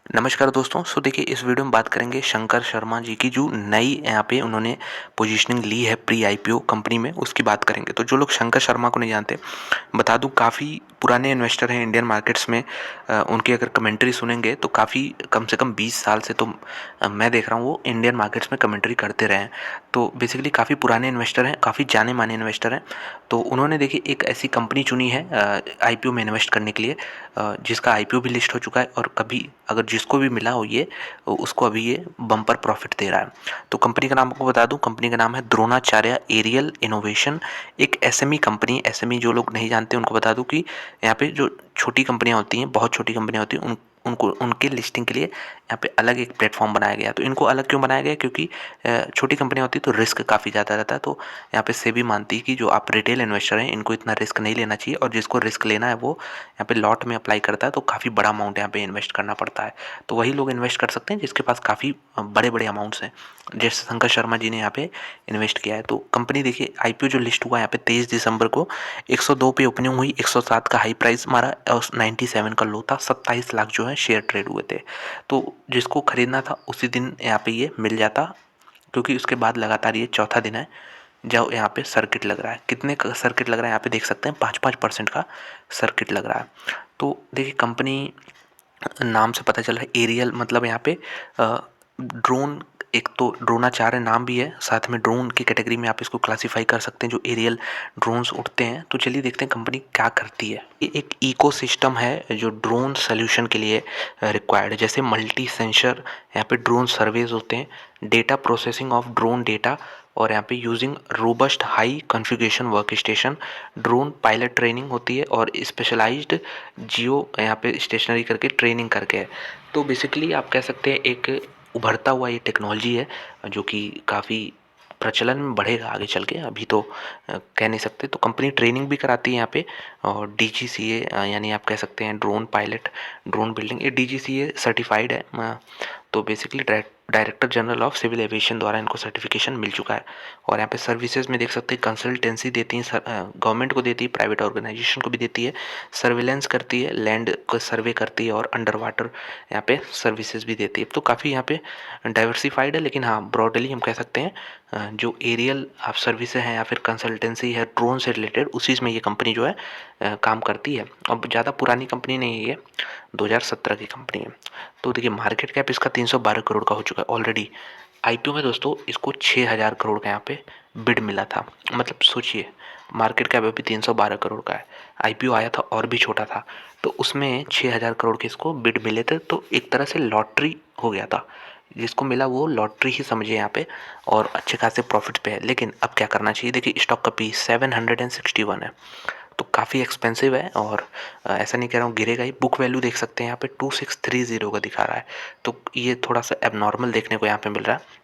नमस्कार दोस्तों। देखिए, इस वीडियो में बात करेंगे शंकर शर्मा जी की, जो नई यहाँ पे उन्होंने पोजीशनिंग ली है प्री आईपीओ कंपनी में, उसकी बात करेंगे। तो जो लोग शंकर शर्मा को नहीं जानते, बता दूं, काफ़ी पुराने इन्वेस्टर हैं इंडियन मार्केट्स में। उनकी अगर कमेंट्री सुनेंगे तो काफ़ी, कम से कम 20 साल से तो मैं देख रहा हूँ वो इंडियन मार्केट्स में कमेंट्री करते रहे हैं। तो बेसिकली काफ़ी पुराने इन्वेस्टर हैं, काफ़ी जाने माने इन्वेस्टर हैं। तो उन्होंने देखिए एक ऐसी कंपनी चुनी है आईपीओ में इन्वेस्ट करने के लिए, जिसका आईपीओ भी लिस्ट हो चुका है, और कभी अगर जिसको भी मिला हो ये, उसको अभी ये बम्पर प्रॉफिट दे रहा है। तो कंपनी का नाम आपको बता दूं, कंपनी का नाम है द्रोणाचार्य एरियल इनोवेशन। एक एसएमई कंपनी, एसएमई जो लोग नहीं जानते उनको बता दूं कि यहाँ पे जो छोटी कंपनियां होती हैं, बहुत छोटी कंपनियां होती हैं, उनको उनके लिस्टिंग के लिए यहाँ पे अलग एक प्लेटफॉर्म बनाया गया। तो इनको अलग क्यों बनाया गया? क्योंकि छोटी कंपनियां होती है तो रिस्क काफ़ी ज़्यादा रहता है। तो यहाँ पे सेबी मानती है कि जो आप रिटेल इन्वेस्टर हैं, इनको इतना रिस्क नहीं लेना चाहिए, और जिसको रिस्क लेना है वो यहाँ पे लॉट में अप्लाई करता है। तो काफ़ी बड़ा अमाउंट यहाँ पे इन्वेस्ट करना पड़ता है। तो वही लोग इन्वेस्ट कर सकते हैं जिसके पास काफ़ी बड़े बड़े अमाउंट्स हैं, जैसे शंकर शर्मा जी ने यहाँ पे इन्वेस्ट किया है। तो कंपनी देखिए, आईपीओ जो लिस्ट हुआ यहाँ पे 23 दिसंबर को 102 पे ओपनिंग हुई, 107 का हाई प्राइस मारा और 97 का लो था। 27 लाख जो है शेयर ट्रेड हुए थे। तो जिसको खरीदना था उसी दिन यहाँ पे ये मिल जाता, क्योंकि उसके बाद लगातार ये चौथा दिन है जब यहाँ पे सर्किट लग रहा है। कितने का सर्किट लग रहा है यहाँ पे देख सकते हैं, 5-5% का सर्किट लग रहा है। तो देखिए, कंपनी नाम से पता चल रहा है एरियल, मतलब यहाँ पे ड्रोन, एक तो ड्रोनाचार्य नाम भी है, साथ में ड्रोन की कैटेगरी में आप इसको क्लासीफाई कर सकते हैं, जो एरियल ड्रोन्स उड़ते हैं। तो चलिए देखते हैं कंपनी क्या करती है। ये एक इकोसिस्टम है जो ड्रोन सोल्यूशन के लिए रिक्वायर्ड है, जैसे मल्टी सेंसर यहाँ पे ड्रोन सर्वेज होते हैं, data processing of drone data, और यहाँ पे using robust high configuration work station, drone pilot training होती है, और स्पेशलाइज्ड जियो यहाँ पे स्टेशनरी करके ट्रेनिंग करके है। तो बेसिकली आप कह सकते हैं एक उभरता हुआ ये टेक्नोलॉजी है, जो कि काफ़ी प्रचलन में बढ़ेगा आगे चल के। अभी तो कह नहीं सकते। तो कंपनी ट्रेनिंग भी कराती है यहाँ पे, और डीजीसीए यानी आप कह सकते हैं ड्रोन पायलट, ड्रोन बिल्डिंग, ये डीजीसीए सर्टिफाइड है। तो basically director general of civil aviation द्वारा इनको सर्टिफिकेशन मिल चुका है। और यहाँ पे सर्विसेज में देख सकते हैं कंसल्टेंसी देती हैं, गवर्नमेंट को देती है, प्राइवेट ऑर्गेनाइजेशन को भी देती है, सर्विलेंस करती है, लैंड को सर्वे करती है, और अंडर वाटर यहाँ पे सर्विसेज भी देती है। तो काफ़ी यहाँ पे डाइवर्सिफाइड है। लेकिन हाँ, ब्रॉडली हम कह सकते हैं जो एरियल आप सर्विसेज हैं या फिर कंसल्टेंसी है ड्रोन से रिलेटेड, उसी में ये कंपनी जो है काम करती है। अब ज़्यादा पुरानी कंपनी नहीं है ये, 2017 की कंपनी है। तो देखिए, मार्केट कैप इसका 312 करोड़ का हो चुका है ऑलरेडी। आईपीओ में दोस्तों इसको 6000 करोड़ का यहाँ पे बिड मिला था। मतलब सोचिए, मार्केट कैप अभी 312 करोड़ का है, आईपीओ आया था और भी छोटा था, तो उसमें 6000 करोड़ के इसको बिड मिले थे। तो एक तरह से लॉटरी हो गया था, जिसको मिला वो लॉटरी ही समझे यहाँ पे, और अच्छे खासे प्रॉफिट पे है। लेकिन अब क्या करना चाहिए? देखिए, स्टॉक का पी 761 है, तो काफ़ी एक्सपेंसिव है। और ऐसा नहीं कह रहा हूँ गिरेगा ही। बुक वैल्यू देख सकते हैं यहाँ पे 2630 का दिखा रहा है, तो ये थोड़ा सा एबनॉर्मल देखने को यहाँ पे मिल रहा है।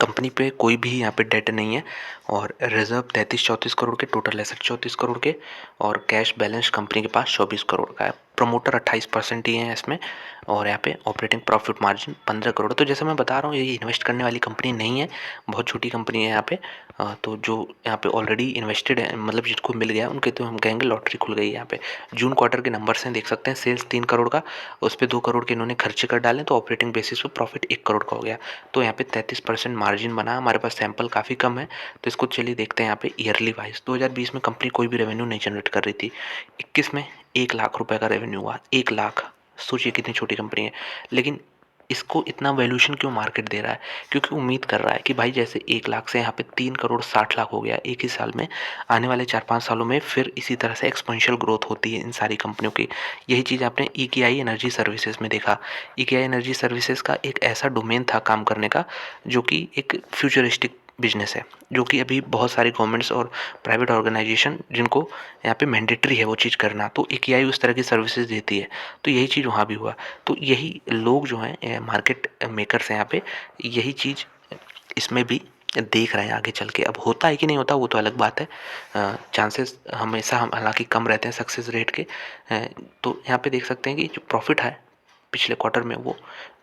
कंपनी पे कोई भी यहाँ पे डेट नहीं है, और रिजर्व 33-34 करोड़ के, टोटल एसेट 34 करोड़ के, और कैश बैलेंस कंपनी के पास 24 करोड़ का है। प्रमोटर 28% ही है इसमें, और यहाँ पे ऑपरेटिंग प्रॉफिट मार्जिन 15 करोड़। तो जैसे मैं बता रहा हूँ, ये इन्वेस्ट करने वाली कंपनी नहीं है, बहुत छोटी कंपनी है यहाँ पे। तो जो यहाँ पे ऑलरेडी इन्वेस्टेड है, मतलब जिसको मिल गया, उनके तो हम कहेंगे लॉटरी खुल गई है यहाँ पे। जून क्वार्टर के नंबर्स हैं, देख सकते हैं, सेल्स 3 करोड़ का, उस पर 2 करोड़ के इन्होंने खर्चे कर डाले, तो ऑपरेटिंग बेसिस पे प्रॉफिट 1 करोड़ का हो गया। तो यहाँ पे 33% मार्जिन बना। हमारे पास सैंपल काफ़ी कम है, तो इसको चलिए देखते हैं यहाँ पे ईयरली वाइज। 2020 में कंपनी कोई भी रेवेन्यू नहीं जनरेट कर रही थी, 21 में 1 लाख रुपए का रेवेन्यू हुआ। 1 लाख, सोचिए कितनी छोटी कंपनी है। लेकिन इसको इतना वैल्यूएशन क्यों मार्केट दे रहा है? क्योंकि उम्मीद कर रहा है कि भाई जैसे 1 लाख से यहाँ पे 3 करोड़ 60 लाख हो गया एक ही साल में, आने वाले 4-5 सालों में फिर इसी तरह से एक्सपोनेंशियल ग्रोथ होती है इन सारी कंपनियों की। यही चीज़ आपने ईकेआई एनर्जी सर्विसेज में देखा। ईकेआई एनर्जी सर्विसेज का एक ऐसा डोमेन था काम करने का, जो कि एक फ्यूचरिस्टिक बिजनेस है, जो कि अभी बहुत सारी गवर्नमेंट्स और प्राइवेट ऑर्गेनाइजेशन जिनको यहाँ पे मैंडेटरी है वो चीज़ करना, तो ईकेआई उस तरह की सर्विसेज देती है। तो यही चीज़ वहाँ भी हुआ। तो यही लोग जो हैं मार्केट मेकर्स हैं यहाँ पे, यही चीज़ इसमें भी देख रहे हैं आगे चल के। अब होता है कि नहीं होता वो तो अलग बात है, चांसेस हमेशा हम हालांकि कम रहते हैं सक्सेस रेट के। तो यहाँ पे देख सकते हैं कि जो प्रॉफिट है पिछले क्वार्टर में वो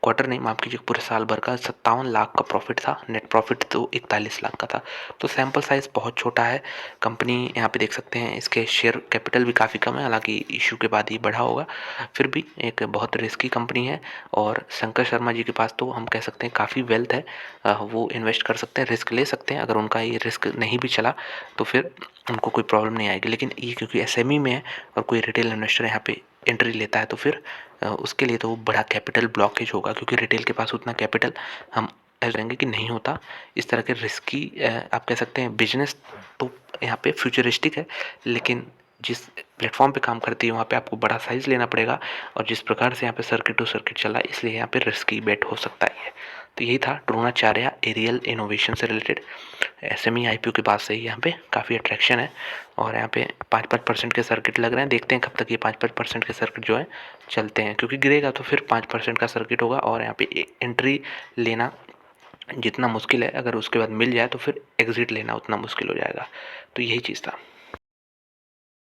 क्वार्टर नहीं, माफ़ कीजिए, पूरे साल भर का 57 लाख का प्रॉफिट था। नेट प्रॉफिट तो 41 लाख का था। तो सैंपल साइज़ बहुत छोटा है। कंपनी यहाँ पे देख सकते हैं, इसके शेयर कैपिटल भी काफ़ी कम है, हालांकि इशू के बाद ये बढ़ा होगा। फिर भी एक बहुत रिस्की कंपनी है और शंकर शर्मा जी के पास तो हम कह सकते हैं काफ़ी वेल्थ है। वो इन्वेस्ट कर सकते हैं, रिस्क ले सकते हैं। अगर उनका ये रिस्क नहीं भी चला तो फिर उनको कोई प्रॉब्लम नहीं आएगी। लेकिन ये क्योंकि एसएमई में है और कोई रिटेल इन्वेस्टर यहाँ पे एंट्री लेता है तो फिर उसके लिए तो बड़ा कैपिटल ब्लॉकेज होगा, क्योंकि रिटेल के पास उतना कैपिटल हम रहेंगे कि नहीं होता। इस तरह के रिस्की आप कह सकते हैं बिजनेस तो यहाँ पे फ्यूचरिस्टिक है, लेकिन जिस प्लेटफॉर्म पे काम करती है वहाँ पे आपको बड़ा साइज़ लेना पड़ेगा। और जिस प्रकार से यहाँ पे सर्किट टू सर्किट चला, इसलिए यहाँ पे रिस्की बेट हो सकता है। तो यही था द्रोणाचार्य एरियल इनोवेशन से रिलेटेड। एसएमई आईपीओ के बाद से ही यहाँ पे काफ़ी अट्रैक्शन है और यहाँ पे 5-5% के सर्किट लग रहे हैं। देखते हैं कब तक ये 5-5% के सर्किट जो है चलते हैं, क्योंकि गिरेगा तो फिर 5% का सर्किट होगा और यहाँ पे एंट्री लेना जितना मुश्किल है, अगर उसके बाद मिल जाए तो फिर एग्ज़िट लेना उतना मुश्किल हो जाएगा। तो यही चीज़ था।